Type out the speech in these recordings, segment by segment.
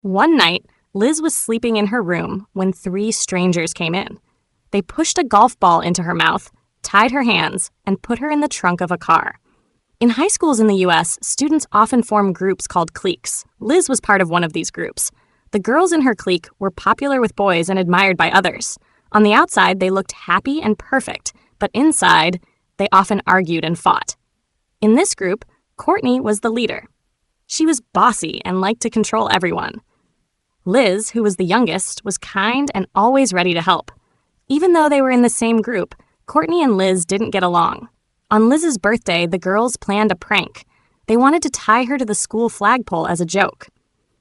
One night, Liz was sleeping in her room when three strangers came in. They pushed a golf ball into her mouth, tied her hands, and put her in the trunk of a car. In high schools in the US, students often form groups called cliques. Liz was part of one of these groups. The girls in her clique were popular with boys and admired by others. On the outside, they looked happy and perfect, but inside, they often argued and fought. In this group, Courtney was the leader. She was bossy and liked to control everyone. Liz, who was the youngest, was kind and always ready to help. Even though they were in the same group, Courtney and Liz didn't get along. On Liz's birthday, the girls planned a prank. They wanted to tie her to the school flagpole as a joke.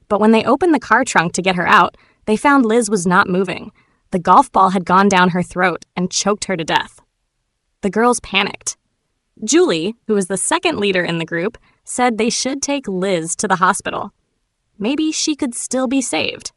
But when they opened the car trunk to get her out, they found Liz was not moving. The golf ball had gone down her throat and choked her to death. The girls panicked. Julie, who was the second leader in the group, said they should take Liz to the hospital. Maybe she could still be saved.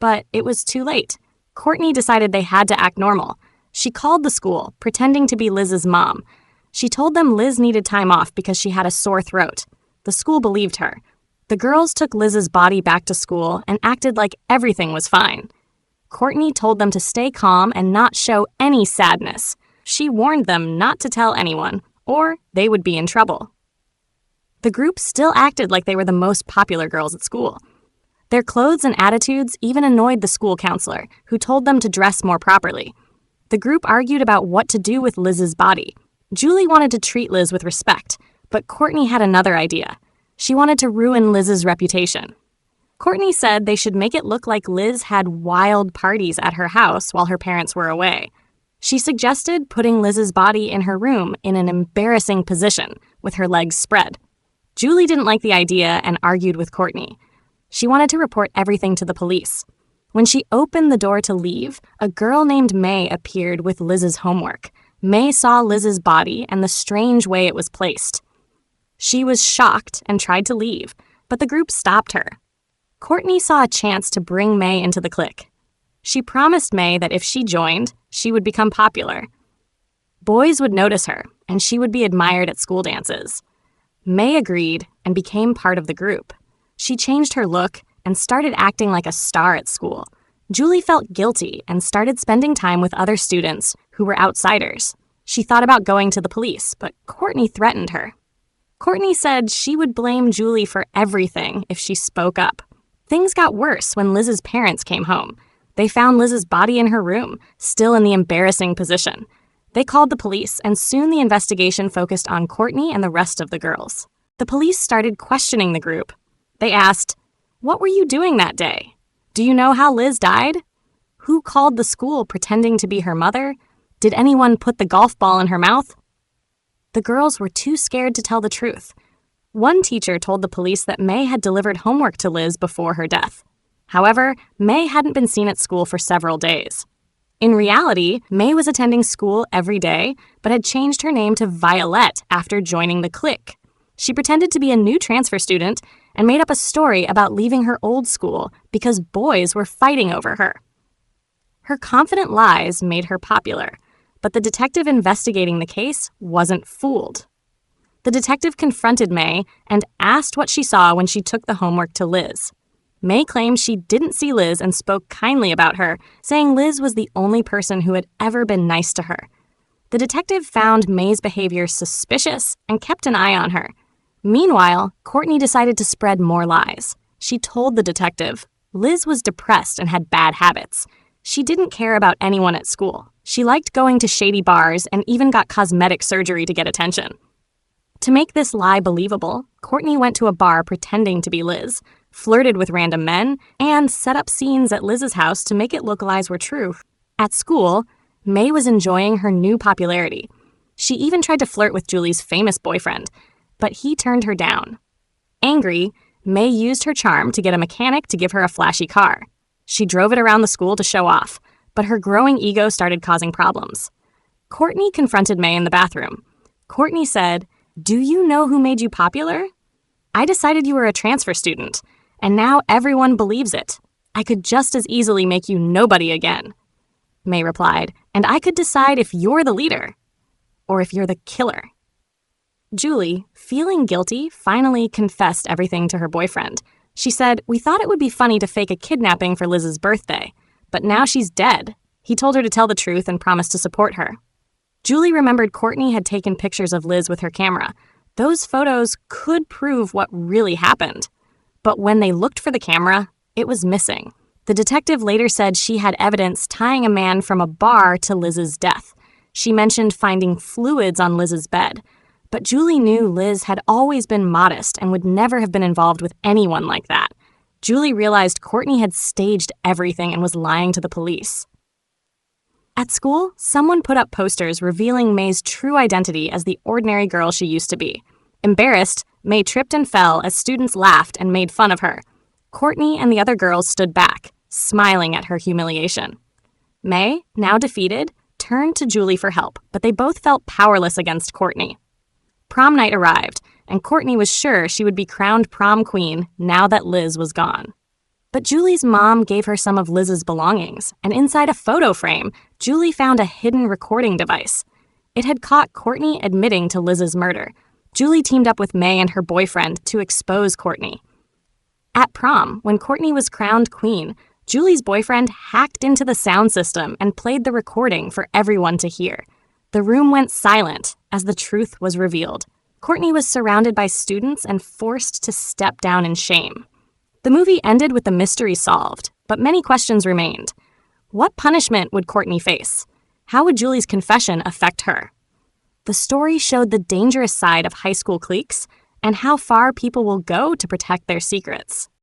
But it was too late. Courtney decided they had to act normal. She called the school, pretending to be Liz's mom. She told them Liz needed time off because she had a sore throat. The school believed her. The girls took Liz's body back to school and acted like everything was fine. Courtney told them to stay calm and not show any sadness. She warned them not to tell anyone, or they would be in trouble. The group still acted like they were the most popular girls at school. Their clothes and attitudes even annoyed the school counselor, who told them to dress more properly. The group argued about what to do with Liz's body. Julie wanted to treat Liz with respect, but Courtney had another idea. She wanted to ruin Liz's reputation. Courtney said they should make it look like Liz had wild parties at her house while her parents were away. She suggested putting Liz's body in her room in an embarrassing position, with her legs spread. Julie didn't like the idea and argued with Courtney. She wanted to report everything to the police. When she opened the door to leave, a girl named May appeared with Liz's homework. May saw Liz's body and the strange way it was placed. She was shocked and tried to leave, but the group stopped her. Courtney saw a chance to bring May into the clique. She promised May that if she joined, she would become popular. Boys would notice her, and she would be admired at school dances. May agreed and became part of the group. She changed her look and started acting like a star at school. Julie felt guilty and started spending time with other students who were outsiders. She thought about going to the police, but Courtney threatened her. Courtney said she would blame Julie for everything if she spoke up. Things got worse when Liz's parents came home. They found Liz's body in her room, still in the embarrassing position. They called the police, and soon the investigation focused on Courtney and the rest of the girls. The police started questioning the group. They asked, "What were you doing that day? Do you know how Liz died? Who called the school pretending to be her mother? Did anyone put the golf ball in her mouth?" The girls were too scared to tell the truth. One teacher told the police that May had delivered homework to Liz before her death. However, May hadn't been seen at school for several days. In reality, May was attending school every day, but had changed her name to Violet after joining the clique. She pretended to be a new transfer student and made up a story about leaving her old school because boys were fighting over her. Her confident lies made her popular, but the detective investigating the case wasn't fooled. The detective confronted May and asked what she saw when she took the homework to Liz. May claimed she didn't see Liz and spoke kindly about her, saying Liz was the only person who had ever been nice to her. The detective found May's behavior suspicious and kept an eye on her. Meanwhile, Courtney decided to spread more lies. She told the detective Liz was depressed and had bad habits. She didn't care about anyone at school. She liked going to shady bars and even got cosmetic surgery to get attention. To make this lie believable, Courtney went to a bar pretending to be Liz, flirted with random men, and set up scenes at Liz's house to make it look lies were true. At school, May was enjoying her new popularity. She even tried to flirt with Julie's famous boyfriend, but he turned her down. Angry, May used her charm to get a mechanic to give her a flashy car. She drove it around the school to show off, but her growing ego started causing problems. Courtney confronted May in the bathroom. Courtney said, "Do you know who made you popular? I decided you were a transfer student, and now everyone believes it. I could just as easily make you nobody again." May replied, "And I could decide if you're the leader or if you're the killer." Julie, feeling guilty, finally confessed everything to her boyfriend. She said, "We thought it would be funny to fake a kidnapping for Liz's birthday, but now she's dead." He told her to tell the truth and promised to support her. Julie remembered Courtney had taken pictures of Liz with her camera. Those photos could prove what really happened. But when they looked for the camera, it was missing. The detective later said she had evidence tying a man from a bar to Liz's death. She mentioned finding fluids on Liz's bed. But Julie knew Liz had always been modest and would never have been involved with anyone like that. Julie realized Courtney had staged everything and was lying to the police. At school, someone put up posters revealing May's true identity as the ordinary girl she used to be. Embarrassed, May tripped and fell as students laughed and made fun of her. Courtney and the other girls stood back, smiling at her humiliation. May, now defeated, turned to Julie for help, but they both felt powerless against Courtney. Prom night arrived, and Courtney was sure she would be crowned prom queen now that Liz was gone. But Julie's mom gave her some of Liz's belongings, and inside a photo frame, Julie found a hidden recording device. It had caught Courtney admitting to Liz's murder. Julie teamed up with May and her boyfriend to expose Courtney. At prom, when Courtney was crowned queen, Julie's boyfriend hacked into the sound system and played the recording for everyone to hear. The room went silent as the truth was revealed. Courtney was surrounded by students and forced to step down in shame. The movie ended with the mystery solved, but many questions remained. What punishment would Courtney face? How would Julie's confession affect her? The story showed the dangerous side of high school cliques and how far people will go to protect their secrets.